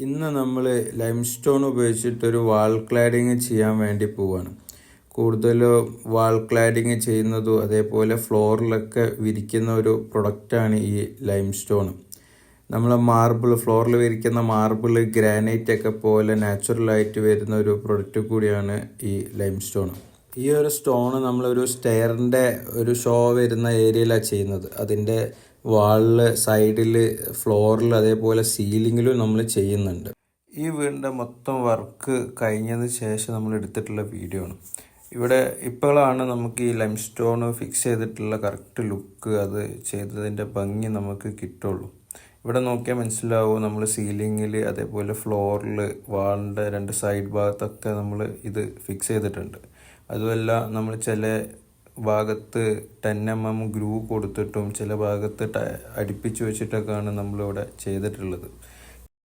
ഇന്ന് നമ്മൾ ലൈംസ്റ്റോൺ ഉപയോഗിച്ചിട്ടൊരു വാൾ ക്ലാഡിങ് ചെയ്യാൻ വേണ്ടി പോവാണ്. കൂടുതലും വാൾ ക്ലാഡിങ് ചെയ്യുന്നതും അതേപോലെ ഫ്ലോറിലൊക്കെ വിരിക്കുന്ന ഒരു പ്രൊഡക്റ്റാണ് ഈ ലൈംസ്റ്റോൺ. നമ്മൾ ഫ്ലോറിൽ വിരിക്കുന്ന മാർബിൾ, ഗ്രാനൈറ്റ് ഒക്കെ പോലെ നാച്ചുറലായിട്ട് വരുന്ന ഒരു പ്രൊഡക്റ്റ് കൂടിയാണ് ഈ ലൈംസ്റ്റോൺ. ഈ ഒരു സ്റ്റോൺ നമ്മളൊരു സ്റ്റെയറിൻ്റെ ഒരു ഷോ വരുന്ന ഏരിയയിലാണ് ചെയ്യുന്നത്. അതിൻ്റെ വാളിൽ, സൈഡിൽ, ഫ്ലോറിൽ അതേപോലെ സീലിങ്ങിലും നമ്മൾ ചെയ്യുന്നുണ്ട്. ഈ വീടിൻ്റെ മൊത്തം വർക്ക് കഴിഞ്ഞതിന് ശേഷം നമ്മൾ എടുത്തിട്ടുള്ള വീഡിയോ ആണ്. ഇവിടെ ഇപ്പോഴാണ് നമുക്ക് ഈ ലൈംസ്റ്റോൺ ഫിക്സ് ചെയ്തിട്ടുള്ള കറക്റ്റ് ലുക്ക്, അത് ചെയ്തതിൻ്റെ ഭംഗി നമുക്ക് കിട്ടുള്ളൂ. ഇവിടെ നോക്കിയാൽ മനസ്സിലാവും, നമ്മൾ സീലിങ്ങിൽ അതേപോലെ ഫ്ലോറിൽ, വാളിൻ്റെ 2 സൈഡ് ഭാഗത്തൊക്കെ നമ്മൾ ഇത് ഫിക്സ് ചെയ്തിട്ടുണ്ട്. അതുമല്ല, നമ്മൾ ചില ഭാഗത്ത് 10 mm ഗ്രൂ കൊടുത്തിട്ടും ചില ഭാഗത്ത് അടുപ്പിച്ച് വെച്ചിട്ടൊക്കെയാണ് നമ്മളിവിടെ ചെയ്തിട്ടുള്ളത്.